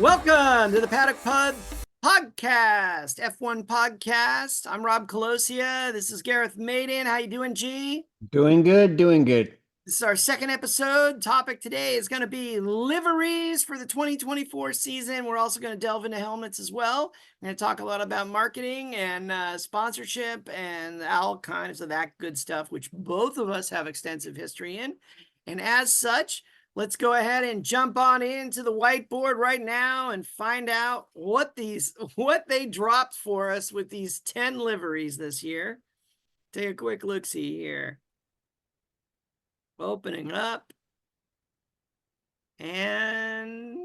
Welcome to the Paddock podcast, F1 podcast. I'm Rob Colosia. This is Gareth Maiden. How you doing, G? Doing good, doing good. This is our second episode. Topic today is going to be liveries for the 2024 season. We're also going to delve into helmets as well. We're going to talk a lot about marketing and sponsorship and all kinds of that good stuff, which both of us have extensive history in. And as such, let's go ahead and jump on into the whiteboard right now and find out what they dropped for us with these 10 liveries this year. Take a quick look-see here. Opening up. And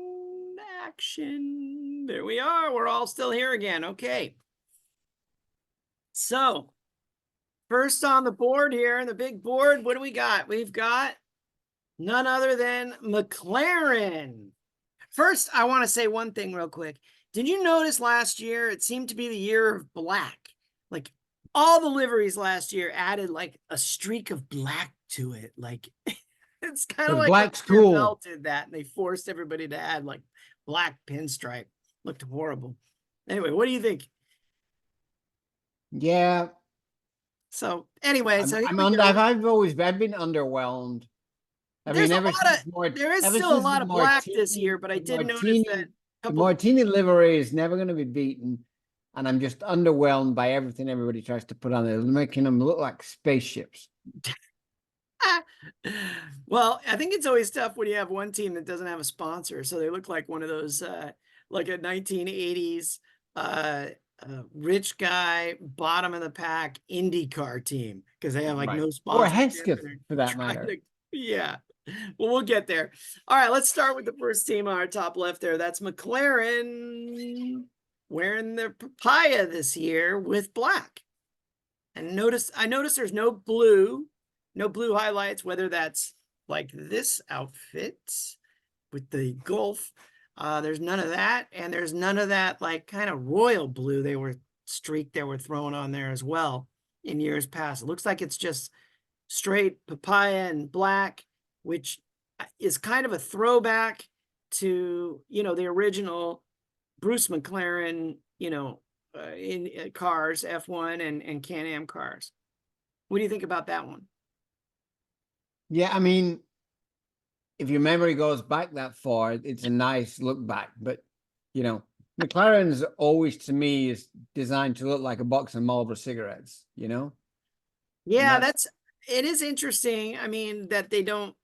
action. There we are. We're all still here again. Okay. So, first on the board here, the big board, what do we got? We've got none other than McLaren. First, I want to say one thing real quick. Did you notice last year, it seemed to be the year of black? Like all the liveries last year added like a streak of black to it. Like it's kind of like black's cool. NFL did that and they forced everybody to add like black pinstripe. Looked horrible. Anyway, what do you think? Yeah. So anyway, I've been underwhelmed. There is still a lot of black this year, but I did notice that the Martini livery is never going to be beaten, and I'm just underwhelmed by everything everybody tries to put on there, making them look like spaceships. Well, I think it's always tough when you have one team that doesn't have a sponsor, so they look like one of those like a 1980s rich guy, bottom of the pack IndyCar team, because they have like no sponsor. Or Hesketh, for that matter. Yeah. Well, we'll get there. All right, let's start with the first team on our top left there. That's McLaren wearing their papaya this year with black. And I noticed there's no blue highlights, whether that's like this outfit with the Gulf. There's none of that. And there's none of that like kind of royal blue they were throwing on there as well in years past. It looks like it's just straight papaya and black, which is kind of a throwback to, the original Bruce McLaren, in cars, F1 and Can-Am cars. What do you think about that one? Yeah, I mean, if your memory goes back that far, it's a nice look back. But, McLaren's always, to me, is designed to look like a box of Marlboro cigarettes, Yeah, it is interesting. I mean, that they don't,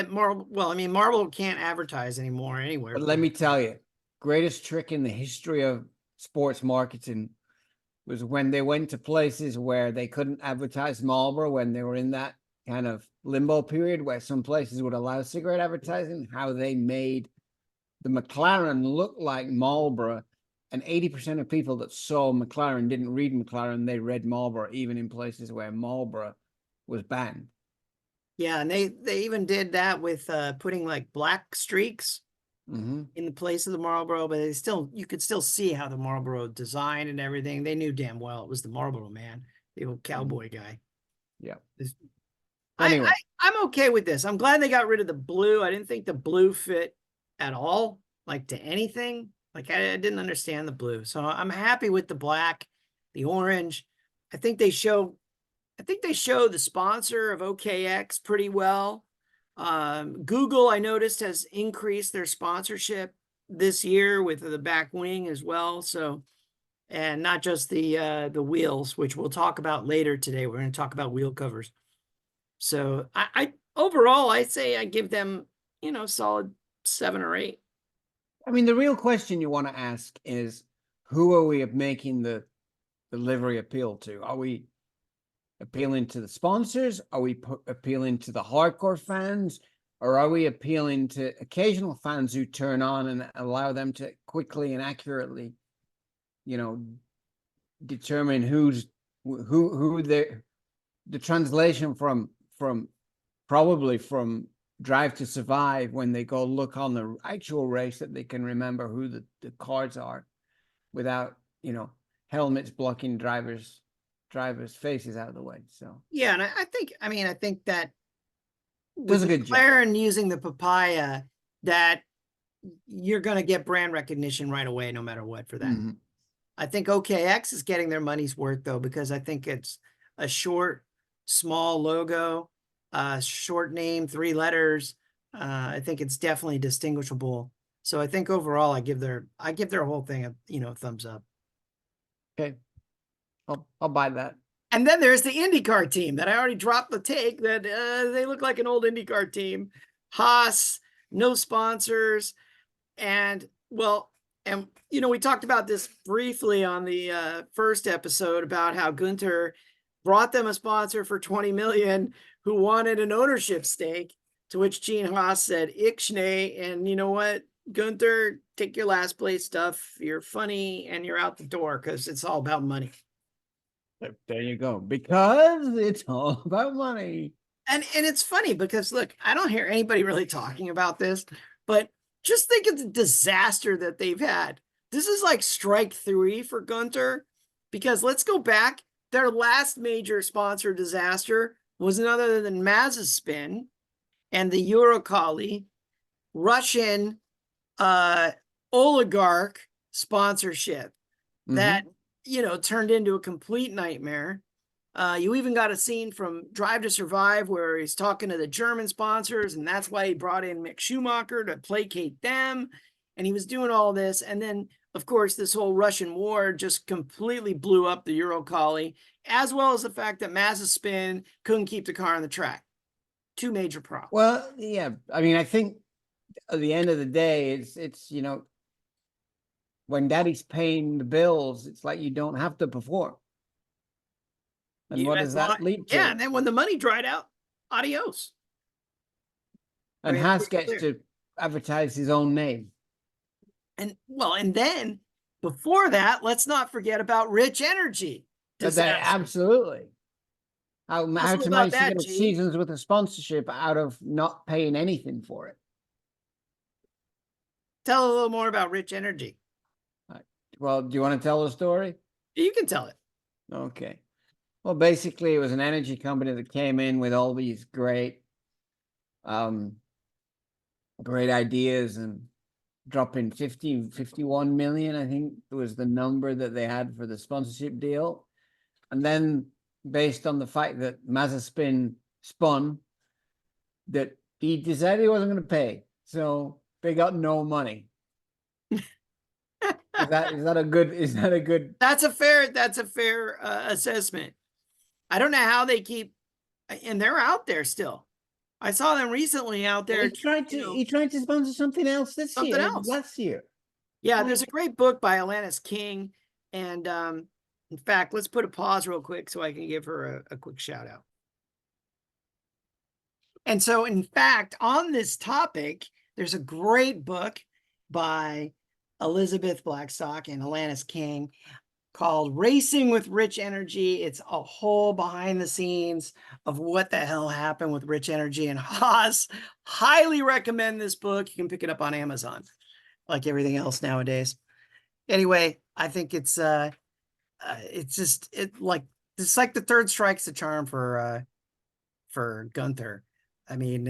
Marlboro can't advertise anymore anywhere. But let me tell you, greatest trick in the history of sports marketing was when they went to places where they couldn't advertise Marlboro, when they were in that kind of limbo period where some places would allow cigarette advertising, how they made the McLaren look like Marlboro. And 80% of people that saw McLaren didn't read McLaren, they read Marlboro, even in places where Marlboro was banned. Yeah, and they even did that with putting like black streaks in the place of the Marlboro, but you could still see how the Marlboro design and everything. They knew damn well it was the Marlboro man, the old cowboy guy. Yeah. Anyway. I'm okay with this. I'm glad they got rid of the blue. I didn't think the blue fit at all, like to anything. Like I didn't understand the blue. So I'm happy with the black, the orange. I think they show the sponsor of OKX pretty well. Google, I noticed, has increased their sponsorship this year with the back wing as well. So, and not just the wheels, which we'll talk about later today. We're going to talk about wheel covers. So I overall, I say I give them, solid 7 or 8. I mean, the real question you want to ask is, who are we making the livery appeal to? Are we appealing to the sponsors? Are we appealing to the hardcore fans? Or are we appealing to occasional fans who turn on and allow them to quickly and accurately, determine who the translation from probably from Drive to Survive, when they go look on the actual race, that they can remember who the cars are without, helmets blocking drivers' faces out of the way. So yeah, and I think that does a good job. McLaren using the papaya, that you're going to get brand recognition right away, no matter what for that. Mhm. I think OKX is getting their money's worth though, because I think it's a short, small logo, short name, 3 letters. I think it's definitely distinguishable. So I think overall, I give their whole thing a thumbs up. Okay, I'll buy that. And then there's the IndyCar team that I already dropped the take that they look like an old IndyCar team. Haas, no sponsors, and well, and we talked about this briefly on the first episode about how Gunter brought them a sponsor for 20 million who wanted an ownership stake, to which Gene Haas said Ixnay, and you know what, Gunter, take your last place stuff, you're funny, and you're out the door, because it's all about money. There you go. Because it's all about money. And it's funny because look, I don't hear anybody really talking about this, but just think of the disaster that they've had. This is like strike 3 for Gunter, because let's go back. Their last major sponsor disaster was none other than Mazespin and the Uralkali Russian oligarch sponsorship that turned into a complete nightmare. You even got a scene from Drive to Survive where he's talking to the German sponsors, and that's why he brought in Mick Schumacher to placate them. And he was doing all this. And then, of course, this whole Russian war just completely blew up the Uralkali, as well as the fact that Mazepin couldn't keep the car on the track. 2 major problems. Well, yeah. I mean, I think at the end of the day, it's when daddy's paying the bills, it's like you don't have to perform. And what does that lead to? Yeah, and then when the money dried out, adios. And Haas gets to advertise his own name. And then before that, let's not forget about Rich Energy. Absolutely. How to manage to get seasons with a sponsorship out of not paying anything for it. Tell a little more about Rich Energy. Well, do you want to tell the story? You can tell it. Okay. Well, basically, it was an energy company that came in with all these great ideas and dropping 51 million, I think was the number that they had for the sponsorship deal. And then based on the fact that Mazepin spun, that he decided he wasn't going to pay. So they got no money. Is that a good? That's a fair assessment. I don't know how they keep, and they're out there still. I saw them recently out there. He tried to sponsor something else last year. Yeah, there's a great book by Alanis King. And in fact, let's put a pause real quick so I can give her a quick shout out. And so, in fact, on this topic, there's a great book by Elizabeth Blackstock and Alanis King called Racing with Rich Energy. It's a whole behind the scenes of what the hell happened with Rich Energy and Haas. Highly recommend this book. You can pick it up on Amazon, like everything else nowadays. Anyway, I think it's like the third strike's the charm for Gunther. I mean,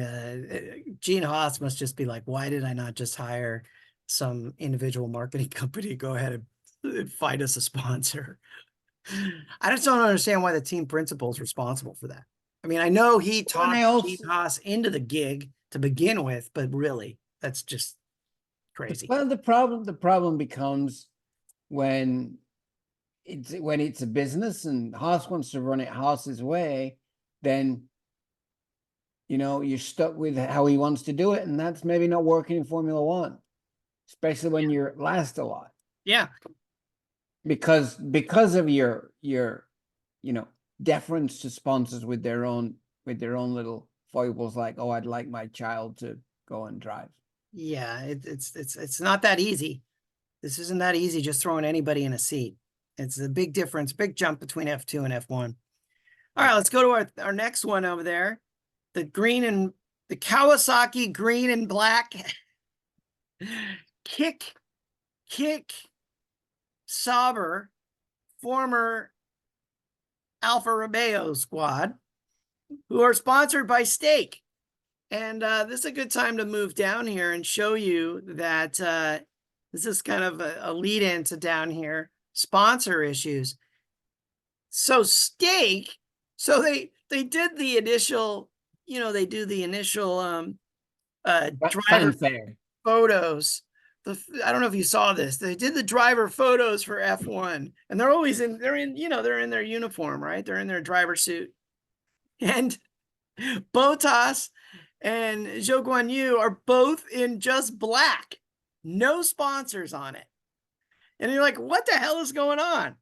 Gene Haas must just be like, why did I not just hire some individual marketing company to go ahead and find us a sponsor? I just don't understand why the team principal is responsible for that. I mean, I know he talked Gene Haas into the gig to begin with, but really, that's just crazy. Well, the problem becomes when it's a business and Haas wants to run it Haas's way, then you're stuck with how he wants to do it, and that's maybe not working in Formula One, especially when you're last a lot. Yeah, because of your deference to sponsors with their own little foibles, like, oh, I'd like my child to go and drive. Yeah, it's not that easy. This isn't that easy just throwing anybody in a seat. It's a big difference, big jump between F2 and F1. All right, let's go to our next one over there. The Kawasaki green and black Kick Sauber, former Alfa Romeo squad, who are sponsored by Steak. And this is a good time to move down here and show you that this is kind of a lead into down here, sponsor issues. So Stake, so they did the initial, they do the initial driver Fanfare. photos. I don't know if you saw this. They did the driver photos for F1, and they're always they're in their uniform, right? They're in their driver suit. And Bottas and Zhou Guan Yu are both in just black, no sponsors on it. And you're like, what the hell is going on?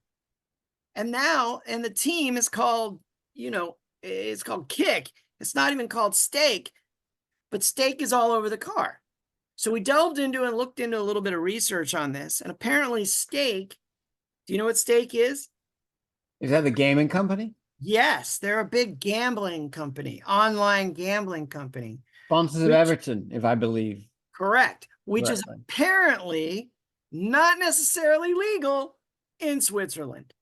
And the team is called, it's called Kick. It's not even called Stake, but Stake is all over the car. So we delved into and looked into a little bit of research on this. And apparently Stake, do you know what Stake is? Is that the gaming company? Yes, they're a big gambling company, online gambling company. Sponsors of Everton, if I believe. Correct. Which is correctly. apparently not necessarily legal in Switzerland,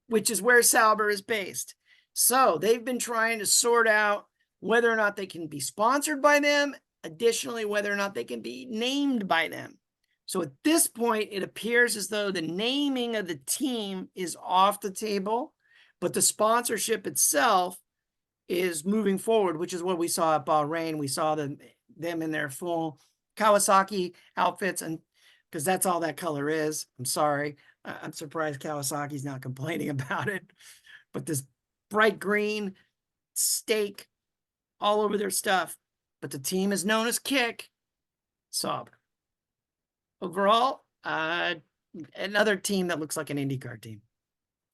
which is where Sauber is based. So they've been trying to sort out whether or not they can be sponsored by them, additionally, whether or not they can be named by them. So at this point, it appears as though the naming of the team is off the table, but the sponsorship itself is moving forward, which is what we saw at Bahrain. We saw them in their full Kawasaki outfits, and because that's all that color is. I'm sorry. I'm surprised Kawasaki's not complaining about it. But this bright green Stake all over their stuff. But the team is known as Kick. Sauber. Overall, another team that looks like an IndyCar team.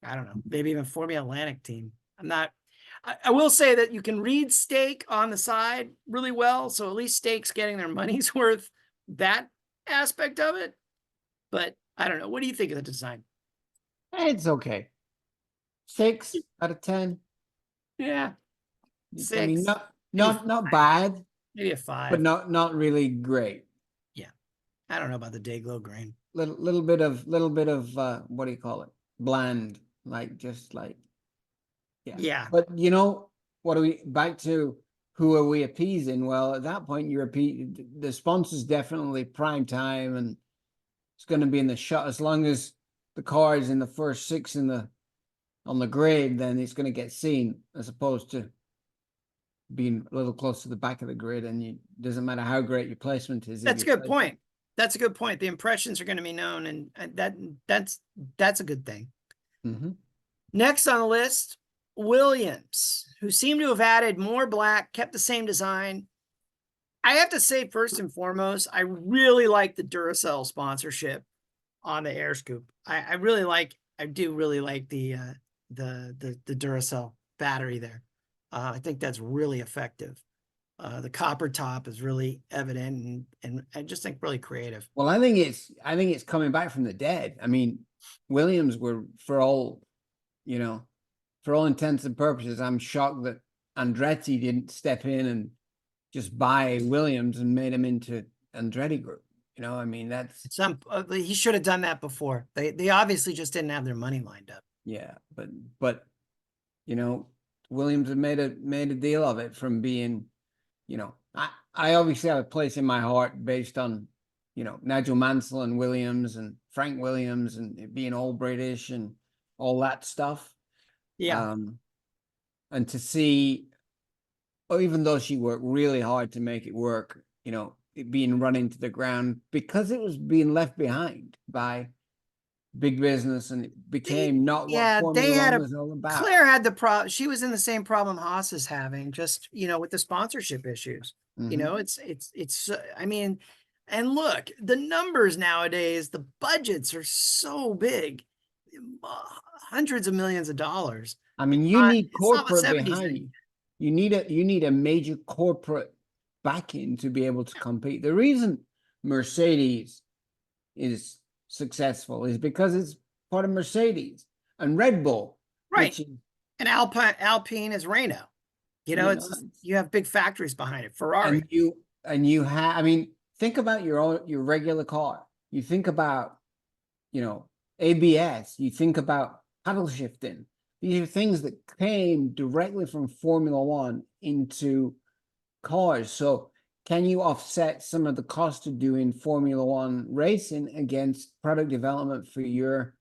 I don't know, maybe even Formula Atlantic team. I will say that you can read Stake on the side really well. So at least Stake's getting their money's worth, that aspect of it. But I don't know. What do you think of the design? It's okay. 6 out of 10. Yeah. I mean, 6. not bad, Maybe a 5. but not really great. Yeah. I don't know about the Dayglow green. Little bit of what do you call it? Bland, just like yeah. Yeah. But what are we back to? Who are we appeasing? Well, at that point, you're the sponsor's definitely prime time, and it's going to be in the shot. As long as the car is in the first 6 on the grid, then it's going to get seen, as opposed to being a little close to the back of the grid, and it doesn't matter how great your placement is. That's a good point. That's a good point. The impressions are going to be known, and that's a good thing. Mm-hmm. Next on the list, Williams, who seem to have added more black, kept the same design. I have to say, first and foremost, I really like the Duracell sponsorship on the Air Scoop. I do really like the Duracell battery there. I think that's really effective. The copper top is really evident, and I just think really creative. Well, I think it's coming back from the dead. I mean, Williams were, for all intents and purposes, I'm shocked that Andretti didn't step in and just buy Williams and made him into Andretti Group. I mean, that's he should have done that before. They obviously just didn't have their money lined up. Yeah, but Williams have made a deal of it from being, I obviously have a place in my heart based on, Nigel Mansell and Williams and Frank Williams and it being all British and all that stuff. Yeah. And to see, even though she worked really hard to make it work, it being run into the ground because it was being left behind by big business, and it became not what Formula One was all about. Claire had the problem. She was in the same problem Haas is having, just with the sponsorship issues. Mm-hmm. It's I mean, and look, the numbers nowadays, the budgets are so big, hundreds of millions of dollars. I mean, you need corporate behind you. You need a major corporate backing to be able to compete. The reason Mercedes is successful is because it's part of Mercedes and Red Bull, right? And Alpine is Renault. You have big factories behind it. Ferrari, and you have. I mean, think about your regular car. You think about, ABS. You think about paddle shifting. These are things that came directly from Formula One into cars. So can you offset some of the cost of doing Formula One racing against product development for your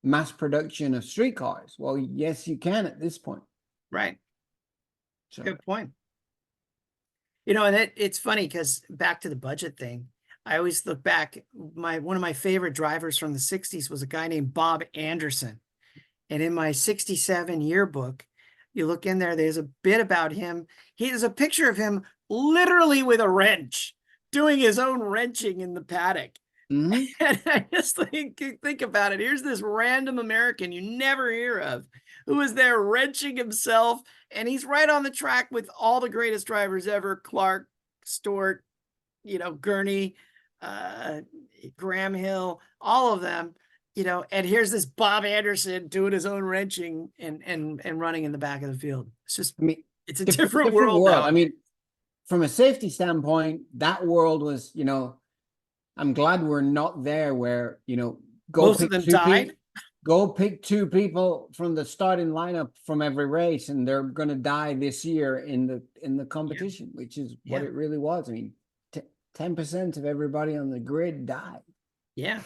mass production of street cars? Well, yes, you can at this point. Right. So Good point. You know, and it's funny because back to the budget thing, I always look back. One of my favorite drivers from the 60s was a guy named Bob Anderson. And in my 67 yearbook, you look in there, there's a bit about him. There's a picture of him literally with a wrench, doing his own wrenching in the paddock. mhm. And I just think about it. Here's this random American you never hear of who is there wrenching himself, and he's right on the track with all the greatest drivers ever: Clark, Stewart, Gurney, Graham Hill, all of them. And here's this Bob Anderson doing his own wrenching and running in the back of the field. It's just, I mean, it's a different world now. I mean, from a safety standpoint, that world was, I'm glad we're not there where, Most of them died. Go pick two people from the starting lineup from every race, and they're going to die this year in the competition, which is what it really was. I mean, 10% of everybody on the grid died. Yeah.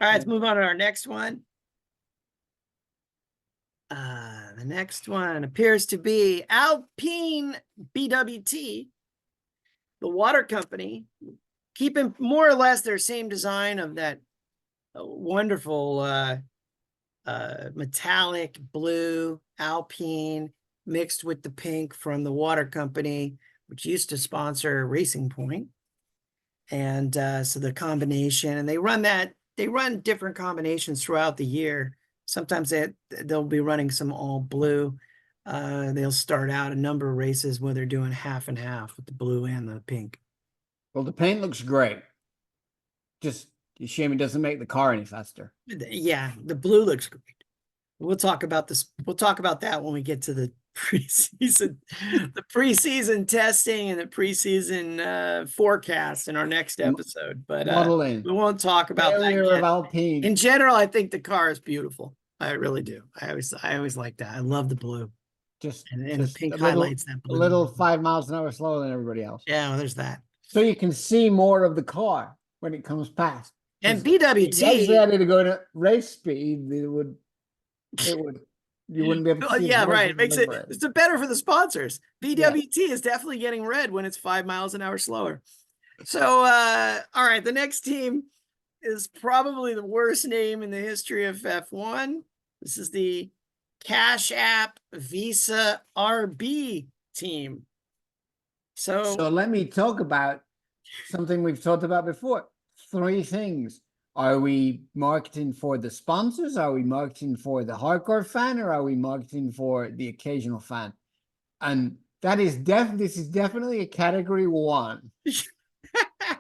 All right, let's move on to our next one. The next one appears to be Alpine BWT, the water company, keeping more or less their same design of that wonderful metallic blue Alpine mixed with the pink from the water company, which used to sponsor Racing Point. And so the combination, and they run different combinations throughout the year. Sometimes they'll be running some all blue. They'll start out a number of races where they're doing half and half with the blue and the pink. Well, the paint looks great. Just a shame it doesn't make the car any faster. Yeah, the blue looks great. We'll talk about this. We'll talk about that when we get to the preseason, the preseason testing and the preseason forecast in our next episode. But modeling. We won't talk about Failure that of Alpine. In general, I think the car is beautiful. I really do. I always like that. I love the blue. Just the pink highlights that blue. A little 5 miles an hour slower than everybody else. Yeah, well, there's that. So you can see more of the car when it comes past. And BWT, if you actually had to go to race speed, you wouldn't be able to see. Yeah, right. It makes it's better for the sponsors. BWT is definitely getting red when it's 5 miles an hour slower. So, all right, the next team is probably the worst name in the history of F1. This is the Cash App Visa RB team. So let me talk about something we've talked about before. 3 things. Are we marketing for the sponsors? Are we marketing for the hardcore fan? Or are we marketing for the occasional fan? And this is definitely a category 1.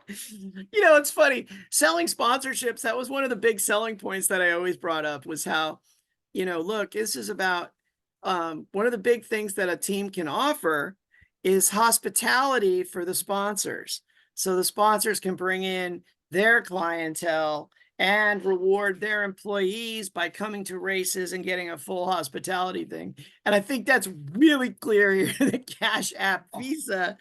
It's funny. Selling sponsorships, that was one of the big selling points that I always brought up, was how, look, this is about one of the big things that a team can offer is hospitality for the sponsors. So the sponsors can bring in their clientele and reward their employees by coming to races and getting a full hospitality thing. And I think that's really clear here. The Cash App Visa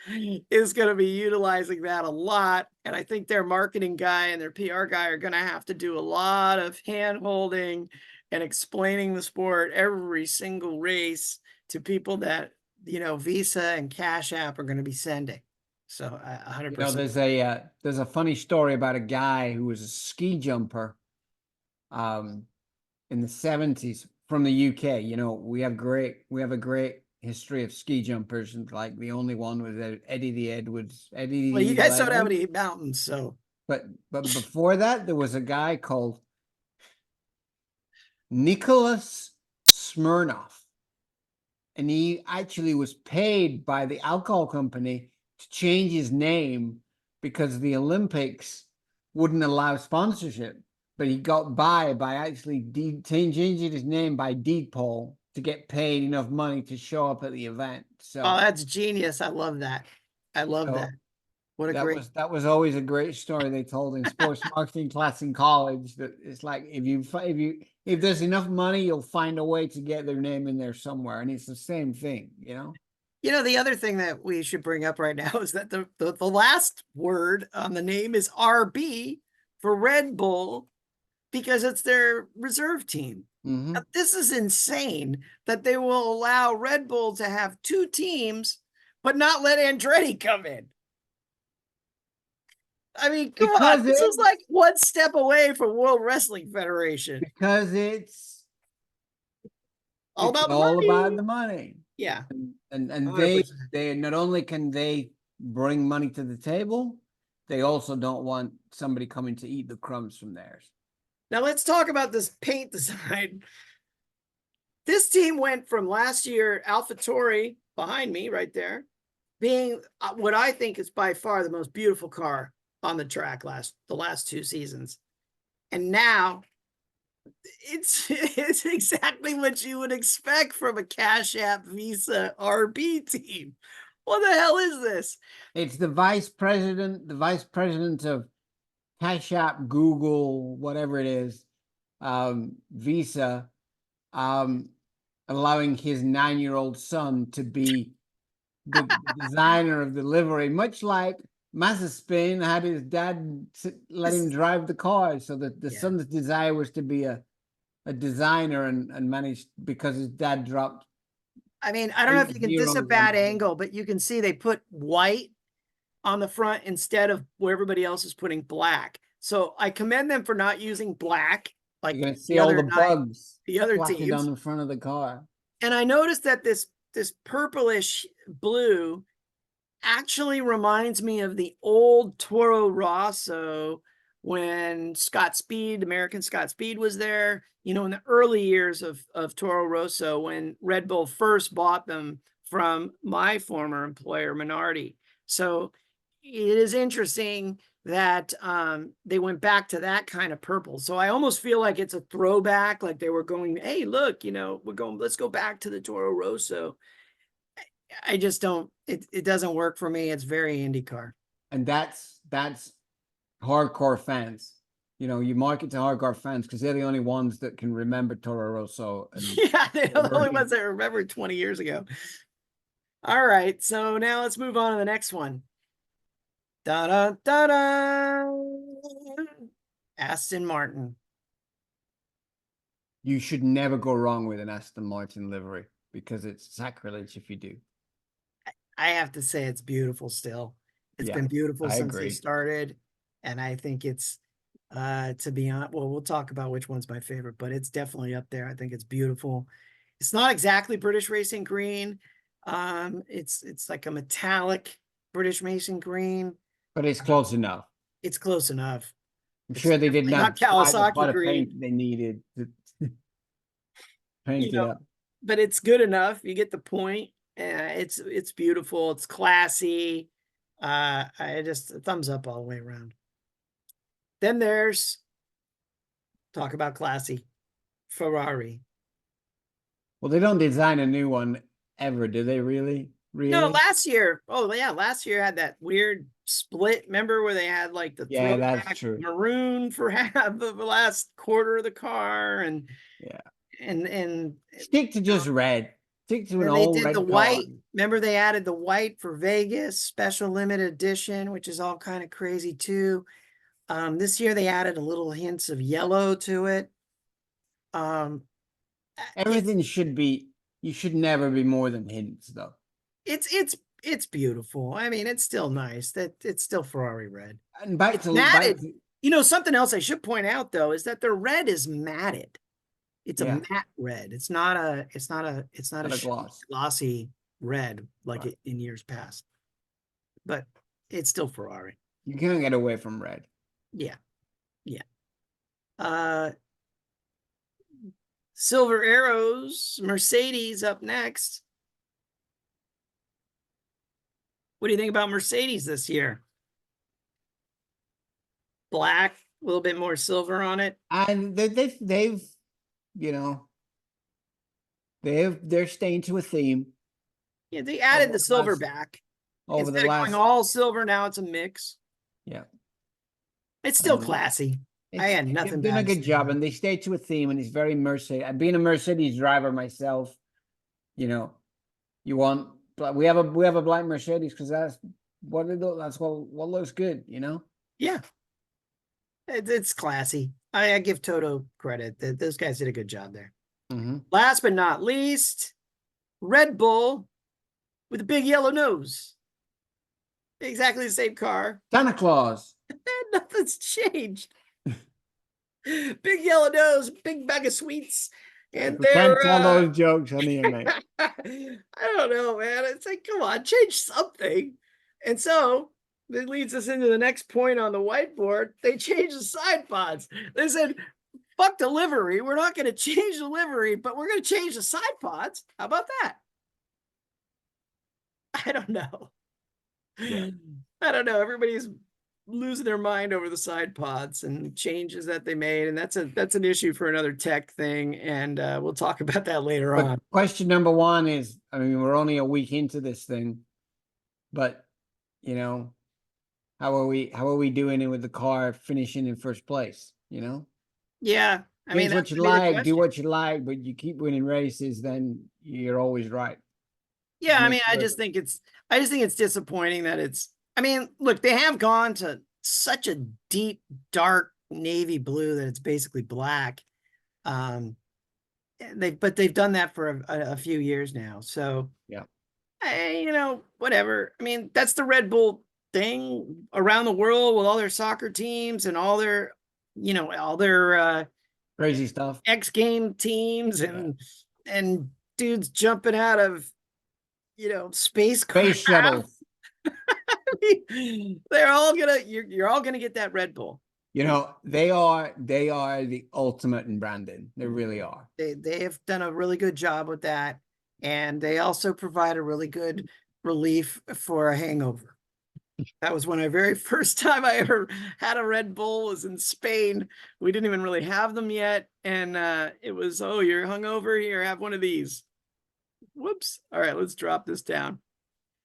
is going to be utilizing that a lot. And I think their marketing guy and their PR guy are going to have to do a lot of hand-holding and explaining the sport every single race to people that, Visa and Cash App are going to be sending. So 100%. There's a funny story about a guy who was a ski jumper in the 70s from the UK. We have a great history of ski jumpers, and like the only one was Eddie the Edwards. Well, you guys don't have any mountains, so. But before that, there was a guy called Nicholas Smirnoff, and he actually was paid by the alcohol company to change his name because the Olympics wouldn't allow sponsorship. But he got by actually changing his name by deed poll to get paid enough money to show up at the event. So, oh, that's genius. I love that. I love that. What a that was always a great story they told in sports marketing class in college. That it's like if there's enough money, you'll find a way to get their name in there somewhere, and it's the same thing, You know, the other thing that we should bring up right now is that the last word on the name is RB for Red Bull because it's their reserve team. Mhm. Now, this is insane that they will allow Red Bull to have two teams, but not let Andretti come in. I mean, come on, Because this is it's like one step away from World Wrestling Federation. because it's All it's about the all about money. the money. Yeah, And they 100%. they not only can they bring money to the table, they also don't want somebody coming to eat the crumbs from theirs. Now let's talk about this paint design. This team went from last year, AlphaTauri behind me right there, being what I think is by far the most beautiful car on the track the last 2 seasons. And now it's exactly what you would expect from a Cash App Visa RB team. What the hell is this? It's the vice president of Cash App, Google, whatever it is, Visa, um, allowing his 9-year-old son to be the designer of the livery, much like Mazepin had his dad let him drive the car, so that the Yeah. son's desire was to be a designer and managed because his dad dropped I mean, I don't know if 8 you can, this is a zeros on bad him. angle, but you can see they put white on the front instead of where everybody else is putting black. So I commend them for not using black You're like gonna see the all other the bugs the other splattered on teams. the front of the car. And I noticed that this purplish blue actually reminds me of the old Toro Rosso when Scott Speed, American Scott Speed was there, you know, in the early years of Toro Rosso when Red Bull first bought them from my former employer, Minardi. So it is interesting that they went back to that kind of purple. So I almost feel like it's a throwback, like they were going, hey, look, you know, let's go back to the Toro Rosso. I just don't, it doesn't work for me. It's very IndyCar. And that's hardcore fans. You know, you market to hardcore fans because they're the only ones that can remember Toro Rosso and Yeah, they're the only livery. ones that remember 20 years ago. All right, so now let's move on to the next one. Da da da da. Aston Martin. You should never go wrong with an Aston Martin livery because it's sacrilege if you do. I have to say it's beautiful still. It's Yeah, been beautiful I since they agree. started. And I think it's to be honest, well, we'll talk about which one's my favorite, but it's definitely up there. I think it's beautiful. It's not exactly British Racing Green. It's like a metallic British Racing Green. But it's close enough. It's close enough. I'm It's sure they didn't definitely not apply the Kawasaki butter paint green, they needed to paint you it know, up. but it's good enough. You get the point. It's beautiful. It's classy. I just thumbs up all the way around. Then there's talk about classy Ferrari. Well, they don't design a new one ever, do they really? No, Really? last year. Oh yeah, last year had that weird split. Remember where they had like the Yeah, that's throwback true. maroon for half of the last quarter of the car, and Yeah. and and Stick to just red. Stick to an then they old did the red car. white. Remember they added the white for Vegas special limited edition, which is all kind of crazy too. This year they added a little hints of yellow to it. Um, it's Everything should be, you should never be more than hints, though. it's it's it's beautiful. I mean, it's still nice. That it's still Ferrari red. And back It's to matted. You know, something else I should point out though is that the red is matted. It's a yeah, matte red. It's not a not a gloss. glossy red like Right. it in years past. But it's still Ferrari. You can't get away from red. Yeah. Yeah. Uh Silver Arrows, Mercedes up next. What do you think about Mercedes this year? Black, a little bit more silver on it. And they've, you know, they're staying to a theme Yeah, they added over the the silver last, back. over the Instead of going last, all silver, now it's a mix. yeah. It's still And classy. I it's had they've nothing done a bad to good say about job, it. and they stay to a theme, and it's very Mercedes. Being a Mercedes driver myself, you know, you want we have a black Mercedes because that's what it looks. That's what looks good, you know. Yeah, it's classy. I give Toto credit that those guys did a good job there. Mm-hmm. Last but not least, Red Bull with a big yellow nose. Exactly the same car. Santa Claus. Nothing's changed. Big yellow nose, big bag of sweets. And We can't they're tell those jokes on here, mate. I don't know, man. It's like, come on, change something. And so that leads us into the next point on the whiteboard. They changed the side pods. They said, fuck the livery. We're not going to change the livery, but we're going to change the side pods. How about that? I don't know. Yeah. I don't know. Everybody's losing their mind over the side pods and changes that they made, and that's an issue for another tech thing, and we'll talk about that later But on. question number one is, I mean, we're only a week into this thing, but you know, how are we doing it with the car finishing in first place? You know, Yeah, I mean change that's what you the bigger like, do question. what you like, but you keep winning races, then you're always right. Yeah, Just I make mean, sure. I just think it's disappointing that it's. I mean, look, they have gone to such a deep, dark navy blue that it's basically black. Um, but they've done that for a few years now. So Yeah. whatever. I mean, that's the Red Bull thing around the world with all their soccer teams and all their Crazy stuff. X game teams and dudes jumping out of spacecraft. Space shuttles. They're all gonna you're all gonna get that Red Bull. You know, they are the ultimate in branding. They really are. They have done a really good job with that, and they also provide a really good relief for a hangover. That was when I very first time I ever had a Red Bull was in Spain. We didn't even really have them yet, and it was, oh, you're hungover, here, have one of these. Whoops. All right, let's drop this down.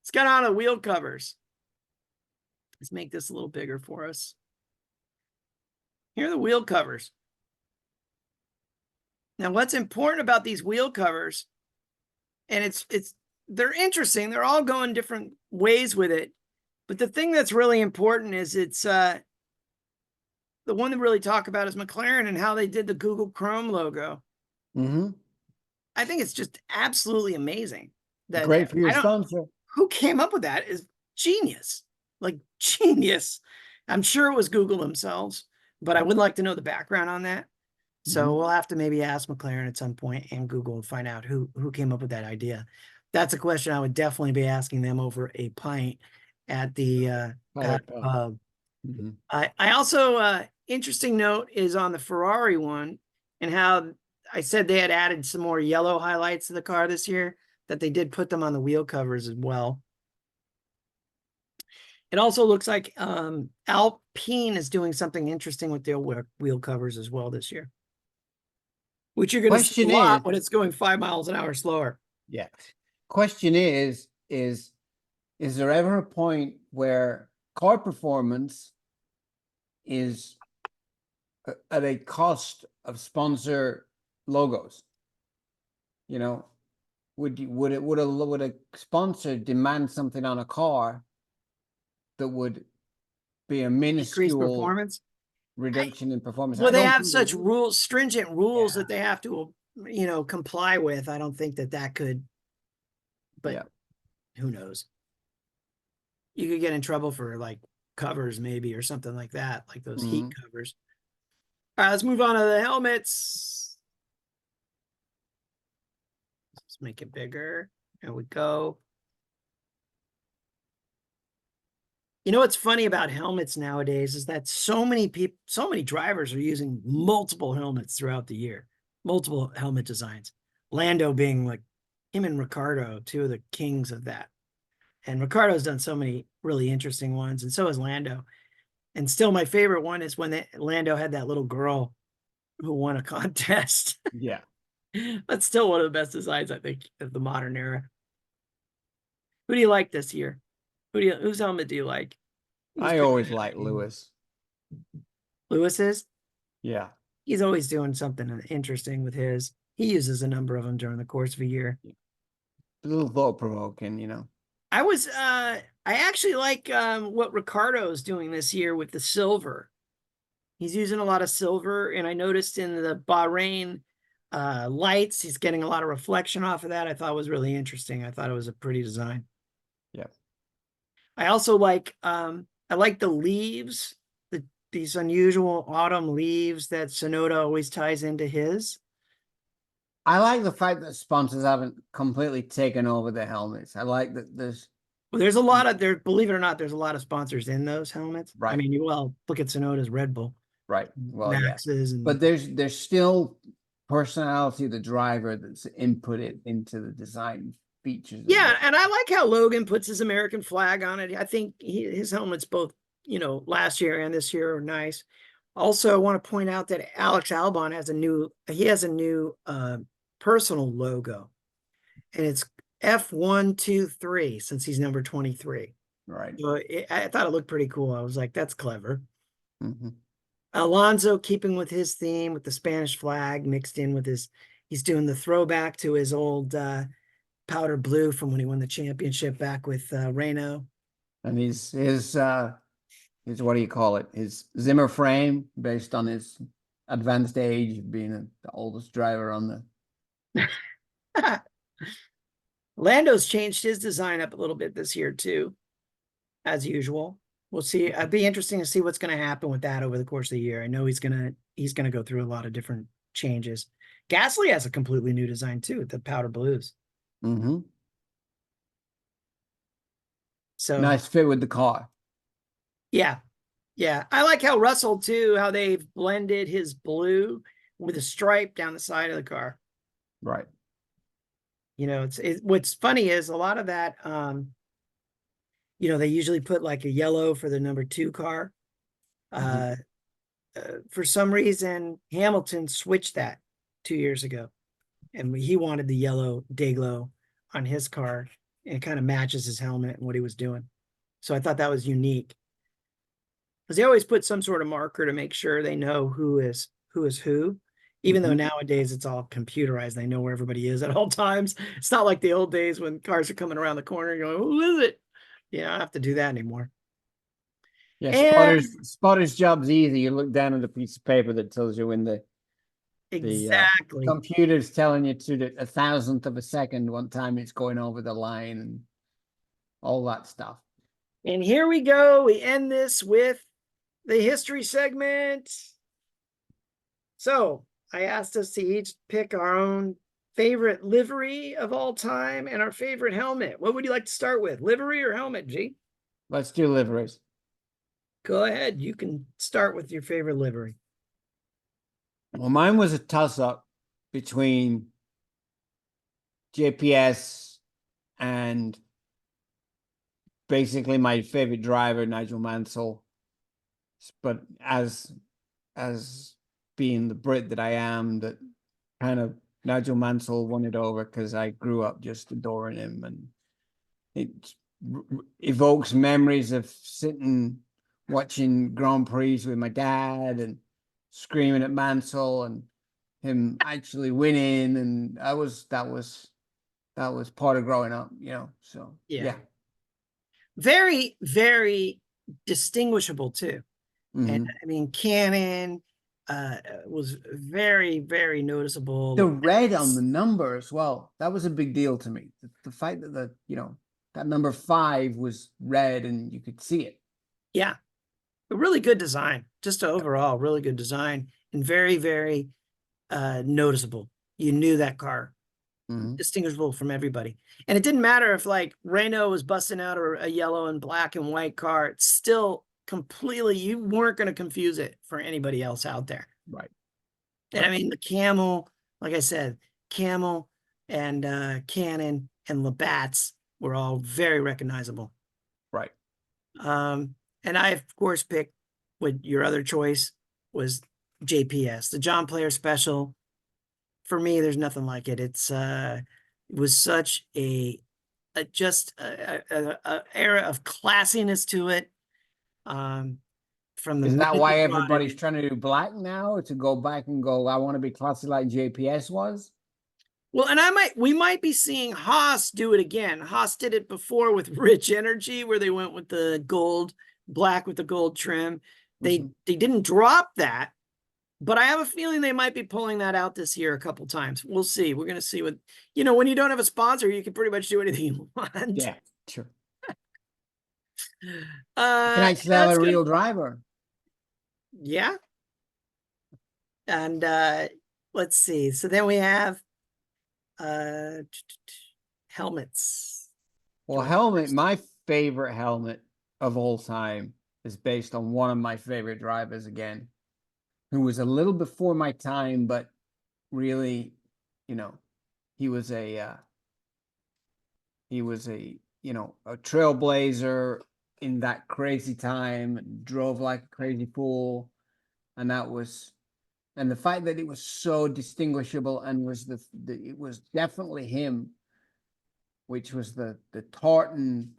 Let's get on the wheel covers. Let's make this a little bigger for us. Here are the wheel covers. Now, what's important about these wheel covers, and they're interesting. They're all going different ways with it. But the thing that's really important is it's the one that really talk about is McLaren and how they did the Google Chrome logo. Mm-hmm. I think it's just absolutely amazing. Great for your sponsor. Who came up with that is genius, like genius. I'm sure it was Google themselves, but I would like to know the background on that. So we'll have to maybe ask McLaren at some point and Google and find out who came up with that idea. That's a question I would definitely be asking them over a pint at the Paddock pub. Mm-hmm. I also interesting note is on the Ferrari one and how I said they had added some more yellow highlights to the car this year, that they did put them on the wheel covers as well. It also looks like Alpine is doing something interesting with their wheel covers as well this year, which you're going to see a lot when it's going 5 miles an hour slower. Yeah. Question is there ever a point where car performance is at a cost of sponsor logos? You know, would a sponsor demand something on a car that would be a minuscule performance reduction in performance? Well, they have such stringent rules that they have to, comply with. I don't think that could, but who knows? You could get in trouble for like covers maybe or something like that, like those heat covers. All right, let's move on to the helmets. Let's make it bigger. There we go. You know what's funny about helmets nowadays is that so many drivers are using multiple helmets throughout the year, multiple helmet designs. Lando being like him and Ricardo, two of the kings of that. And Ricardo's done so many really interesting ones, and so has Lando. And still, my favorite one is when Lando had that little girl who won a contest. Yeah. That's still one of the best designs, I think, of the modern era. Who do you like this year? Whose helmet do you like? I always like Lewis. Lewis's? Yeah. He's always doing something interesting with his. He uses a number of them during the course of a year. a little thought provoking, you know. I actually like what Ricardo's doing this year with the silver. He's using a lot of silver, and I noticed in the Bahrain lights, he's getting a lot of reflection off of that. I thought was really interesting. I thought it was a pretty design. Yeah. I also like I like the leaves, these unusual autumn leaves that Sonoda always ties into his. I like the fact that sponsors haven't completely taken over the helmets. I like that Well, there's a lot of there, believe it or not, there's a lot of sponsors in those helmets. I right, mean, well, look at Sonoda's Red Bull, right. Well, yeah. Max's, But and there's still personality of the driver that's inputted into the design features of yeah, the and I like how Logan puts his American flag on it. I think his helmets both, last year and this year are nice. Also, I want to point out that Alex Albon has a new personal logo, and it's F123 since he's number 23. right. So I thought it looked pretty cool. I was like, that's clever. Hmm. Alonso keeping with his theme with the Spanish flag mixed in with he's doing the throwback to his old powder blue from when he won the championship back with Renault. And his what do you call it? His Zimmer frame, based on his advanced age, being the oldest driver on the. Lando's changed his design up a little bit this year too, as usual. We'll see. It'd be interesting to see what's going to happen with that over the course of the year. I know he's gonna go through a lot of different changes. Gasly has a completely new design too, the powder blues. Mm-hmm. So Nice fit with the car. yeah, yeah. I like how Russell too, how they've blended his blue with a stripe down the side of the car. Right. What's funny is a lot of that they usually put like a yellow for the number 2 car. Mhm. For some reason, Hamilton switched that 2 years ago, and he wanted the yellow Dayglow on his car, and it kind of matches his helmet and what he was doing. So I thought that was unique because they always put some sort of marker to make sure they know who is who. Even though Mhm. nowadays it's all computerized, they know where everybody is at all times. It's not like the old days when cars are coming around the corner going, "Who is it?" Yeah, I don't have to do that anymore. Yeah, And spotter's job's easy. You look down at a piece of paper that tells you when the exactly. computer's telling you to a thousandth of a second one time it's going over the line and all that stuff. And here we go. We end this with the history segment. So I asked us to each pick our own favorite livery of all time and our favorite helmet. What would you like to start with? Livery or helmet, G? Let's do liveries. Go ahead. You can start with your favorite livery. Well, mine was a toss-up between JPS and basically my favorite driver, Nigel Mansell. But as being the Brit that I am, that kind of Nigel Mansell won it over because I grew up just adoring him, and it evokes memories of sitting watching Grand Prix with my dad and screaming at Mansell and him actually winning, and that was part of growing up, So Yeah. yeah. Very, very distinguishable too. And Mhm. I mean, Cannon was very, very noticeable. The red on the number as well. That was a big deal to me. The fact that that number 5 was red and you could see it. Yeah, a really good design. Just overall, really good design and very, very noticeable. You knew that car, Mhm. distinguishable from everybody. And it didn't matter if like Renault was busting out a yellow and black and white car. It's still completely, you weren't going to confuse it for anybody else out there. Right. And I Right. mean, the camel, like I said, camel and Cannon and Labatt's were all very recognizable. Right. And I, of course, picked what your other choice was JPS, the John Player Special. For me, there's nothing like it. It was such just a era of classiness to it. From the Is that minute why they brought it everybody's in. trying to do black now to go back and go, I want to be classy like JPS was? Well, and we might be seeing Haas do it again. Haas did it before with Rich Energy, where they went with the black with the gold trim. They didn't drop that, but I have a feeling they might be pulling that out this year a couple times. We'll see. We're going to see what, when you don't have a sponsor, you can pretty much do anything you want. Yeah, sure. You Uh, can actually have that's a good. real driver. Yeah. And let's see. So then we have helmets. Well, helmet, my favorite helmet of all time is based on one of my favorite drivers again, who was a little before my time, but really, you know, he was a a trailblazer in that crazy time, drove like a crazy fool, and the fact that it was so distinguishable and was it was definitely him, which was the tartan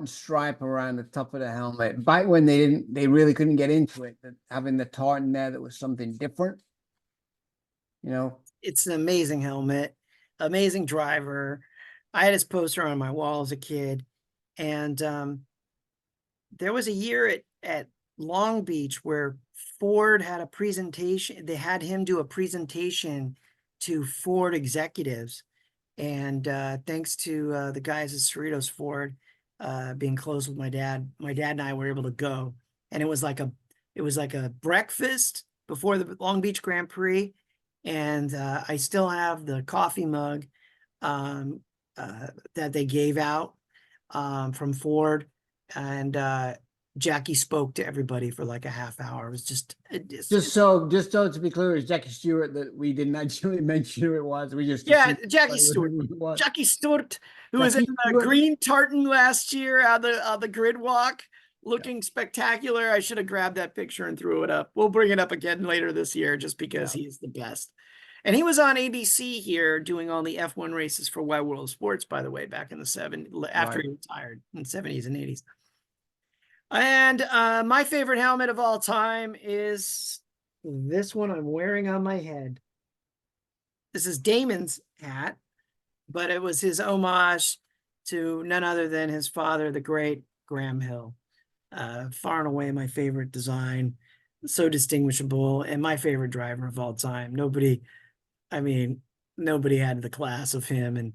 stripe around the top of the helmet. Back when they really couldn't get into it, that having the tartan there, that was something different. It's an amazing helmet, amazing driver. I had his poster on my wall as a kid, and there was a year at Long Beach where Ford had a presentation. They had him do a presentation to Ford executives, and thanks to the guys at Cerritos Ford being close with my dad and I were able to go, and it was like a breakfast before the Long Beach Grand Prix, and I still have the coffee mug um, that they gave out from Ford, and Jackie spoke to everybody for like a half hour. It was Just so to be clear, it's Jackie Stewart that we didn't actually mention who it was. We just yeah, assumed Jackie who Stewart. it was. Jackie Stewart, who was in Jackie the Stewart. green tartan last year on the grid walk, looking spectacular. I should have grabbed that picture and threw it up. We'll bring it up again later this year just because he's the best. And he was on ABC here doing all the F1 races for Wide World of Sports, by the way, back in the 70s, after he retired in the 70s and 80s. And my favorite helmet of all time is this one I'm wearing on my head. This is Damon's hat, but it was his homage to none other than his father, the great Graham Hill. Far and away my favorite design, so distinguishable, and my favorite driver of all time. Nobody had the class of him. And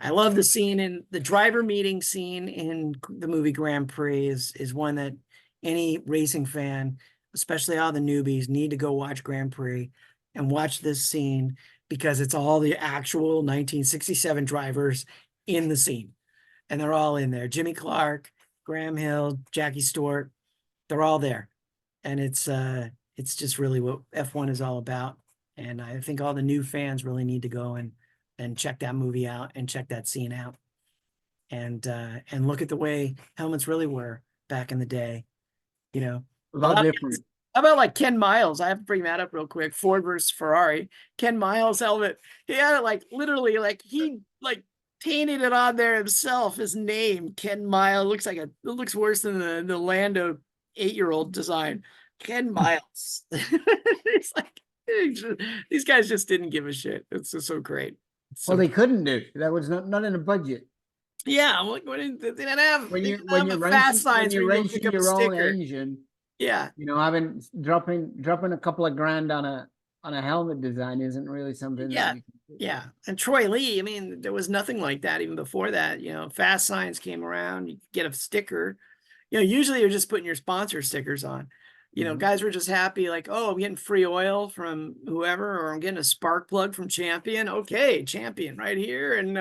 I love the scene in the driver meeting scene in the movie Grand Prix is one that any racing fan, especially all the newbies, need to go watch Grand Prix and watch this scene because it's all the actual 1967 drivers in the scene. And they're all in there. Jimmy Clark, Graham Hill, Jackie Stewart, they're all there. And it's just really what F1 is all about. And I think all the new fans really need to go and check that movie out and check that scene out. And look at the way helmets really were back in the day. A lot different. How about like Ken Miles? I have to bring that up real quick. Ford versus Ferrari. Ken Miles helmet. He had it like literally like he like painted it on there himself. His name, Ken Miles, it looks worse than the Lando 8-year-old design. Ken Miles. It's like these guys just didn't give a shit. It's just so great. Well, they couldn't do that. Was not in the budget. Yeah, they didn't have When you're fast signs when you're where you go racing pick up a your own sticker. engine, Yeah. dropping a couple of grand on a helmet design isn't really something Yeah. that you can do. Yeah. And Troy Lee, there was nothing like that even before that. Fast signs came around, you could get a sticker. Usually you're just putting your sponsor stickers on. Guys were just happy, like, oh, I'm getting free oil from whoever, or I'm getting a spark plug from Champion. Okay, Champion right here. And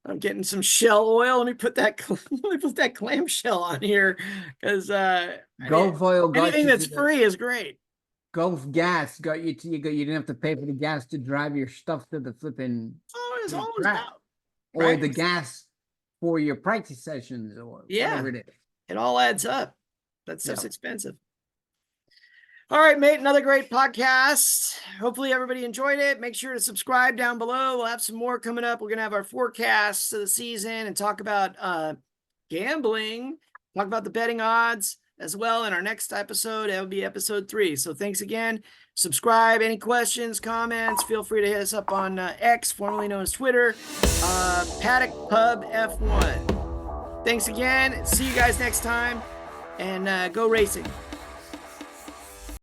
I'm getting some Shell oil. Let me put that clamshell on here because Gulf oil got anything you that's free is great. Gulf gas got you you didn't have to pay for the gas to drive your stuff to the flipping It's always track, about or right. the gas for your practice sessions or whatever it is. It all adds up. That stuff's expensive. All right, mate, another great podcast. Hopefully everybody enjoyed it. Make sure to subscribe down below. We'll have some more coming up. We're going to have our forecasts of the season and talk about gambling, talk about the betting odds, as well in our next episode. That will be episode 3. So thanks again. Subscribe. Any questions, comments, feel free to hit us up on X, formerly known as Twitter, Paddock Pub F1. Thanks again. See you guys next time, and go racing.